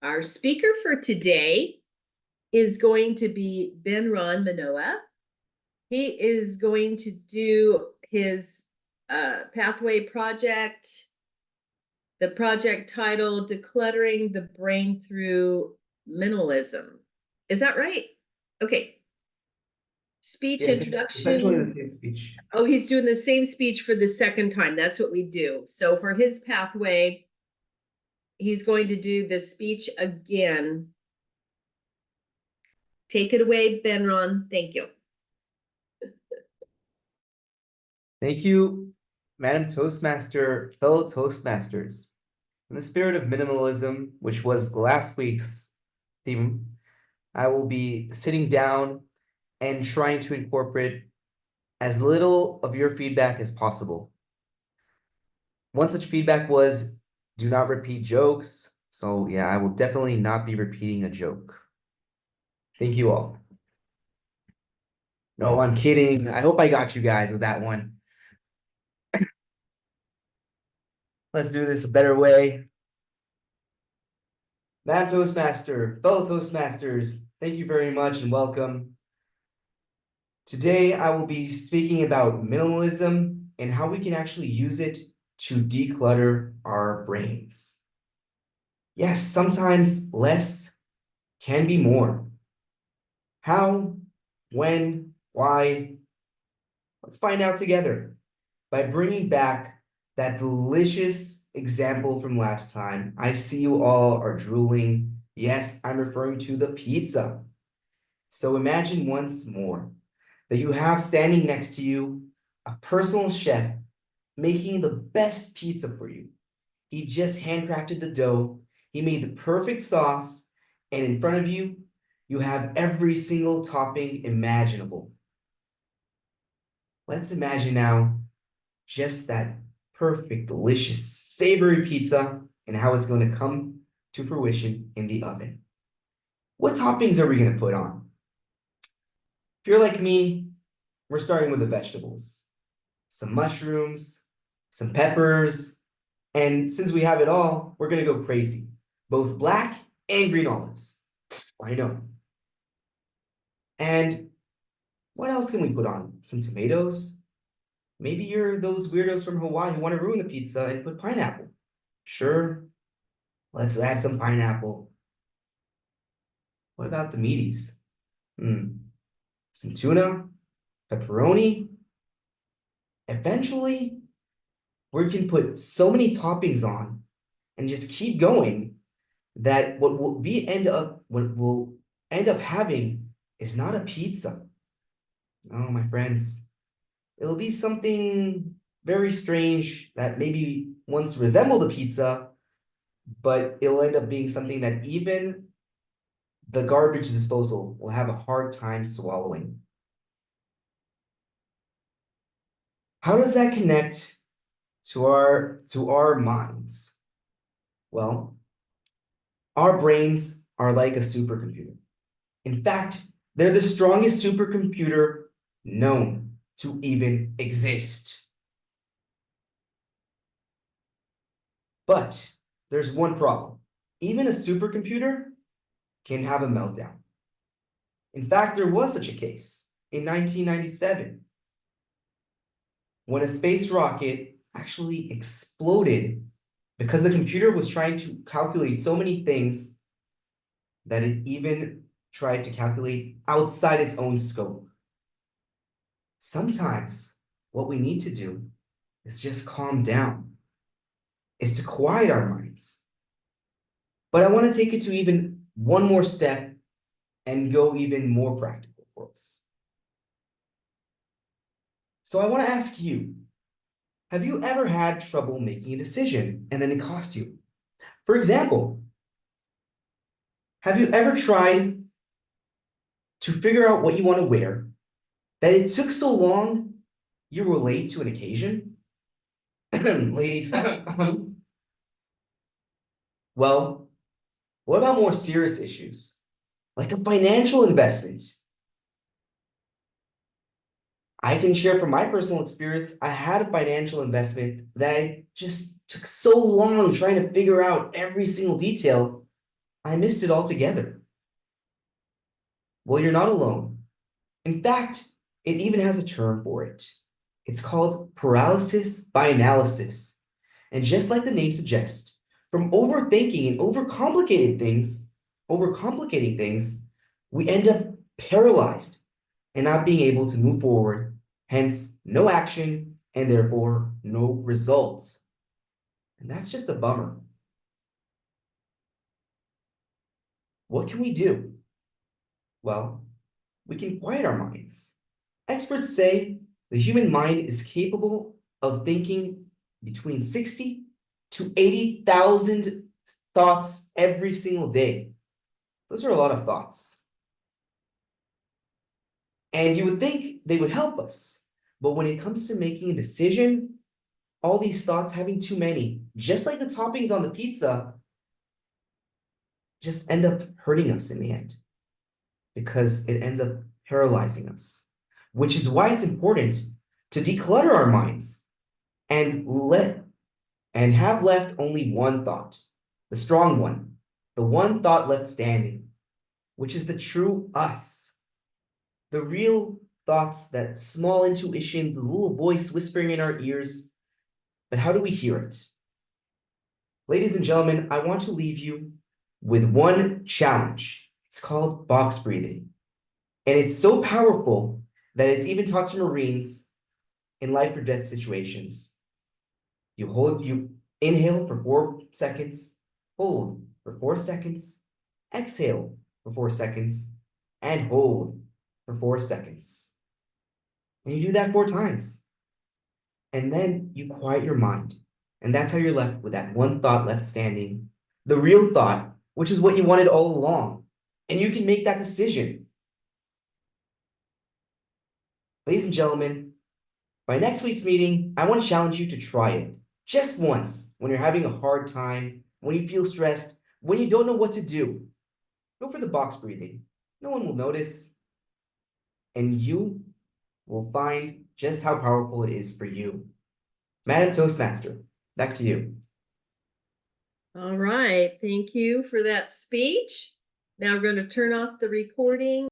Our speaker for today is going to be Benron Manoa. He is going to do his pathway project, the project titled Decluttering the Brain Through Minimalism. Is that right? Okay. Speech introduction. Essentially the same speech. Oh, he's doing the same speech for the second time. That's what we do. So for his pathway, he's going to do the speech again. Take it away, Benron. Thank you. Thank you, Madam Toastmaster, fellow Toastmasters. In the spirit of minimalism, which was last week's theme, I will be sitting down and trying to incorporate as little of your feedback as possible. One such feedback was, do not repeat jokes. So yeah, I will definitely not be repeating a joke. Thank you all. No, I'm kidding. I hope I got you guys with that one. Let's do this a better way. Madam Toastmaster, fellow Toastmasters, thank you very much and welcome. Today, I will be speaking about minimalism and how we can actually use it to declutter our brains. Yes, sometimes less can be more. How, when, why? Let's find out together by bringing back that delicious example from last time. I see you all are drooling. Yes, I'm referring to the pizza. So imagine once more that you have standing next to you a personal chef making the best pizza for you. He just handcrafted the dough, he made the perfect sauce, and in front of you, you have every single topping imaginable. Let's imagine now just that perfect, delicious, savory pizza and how it's going to come to fruition in the oven. What toppings are we going to put on? If you're like me, we're starting with the vegetables. Some mushrooms, some peppers, and since we have it all, we're going to go crazy. Both black and green olives. I know. And what else can we put on? Some tomatoes? Maybe you're those weirdos from Hawaii who want to ruin the pizza and put pineapple. Sure, let's add some pineapple. What about the meaties? Some tuna, pepperoni. Eventually, we can put so many toppings on and just keep going that what we'll end up having is not a pizza. Oh, my friends, it'll be something very strange that maybe once resembled a pizza, but it'll end up being something that even the garbage disposal will have a hard time swallowing. How does that connect to our minds? Well, our brains are like a supercomputer. In fact, they're the strongest supercomputer known to even exist. But there's one problem. Even a supercomputer can have a meltdown. In fact, there was such a case in 1997 when a space rocket actually exploded because the computer was trying to calculate so many things that it even tried to calculate outside its own scope. Sometimes what we need to do is just calm down, is to quiet our minds. But I want to take it to even one more step and go even more practical for us. So I want to ask you, have you ever had trouble making a decision and then it cost you? For example, have you ever tried to figure out what you want to wear that it took so long you were late to an occasion? Ladies, well, what about more serious issues, like a financial investment? I can share from my personal experience, I had a financial investment that I just took so long trying to figure out every single detail, I missed it altogether. Well, you're not alone. In fact, it even has a term for it. It's called paralysis by analysis. And just like the name suggests, from overthinking and overcomplicating things, we end up paralyzed and not being able to move forward, hence no action and therefore no results. And that's just a bummer. What can we do? Well, we can quiet our minds. Experts say the human mind is capable of thinking between 60 to 80,000 thoughts every single day. Those are a lot of thoughts. And you would think they would help us. But when it comes to making a decision, all these thoughts having too many, just like the toppings on the pizza, just end up hurting us in the end because it ends up paralyzing us, which is why it's important to declutter our minds and have left only one thought, the strong one, the one thought left standing, which is the true us, the real thoughts, that small intuition, the little voice whispering in our ears. But how do we hear it? Ladies and gentlemen, I want to leave you with one challenge. It's called box breathing. And it's so powerful that it's even taught to Marines in life or death situations. You inhale for 4 seconds, hold for 4 seconds, exhale for 4 seconds, and hold for 4 seconds. And you do that 4 times. And then you quiet your mind. And that's how you're left with that one thought left standing, the real thought, which is what you wanted all along. And you can make that decision. Ladies and gentlemen, by next week's meeting, I want to challenge you to try it just once when you're having a hard time, when you feel stressed, when you don't know what to do. Go for the box breathing. No one will notice. And you will find just how powerful it is for you. Madam Toastmaster, back to you. All right, thank you for that speech. Now we're going to turn off the recording.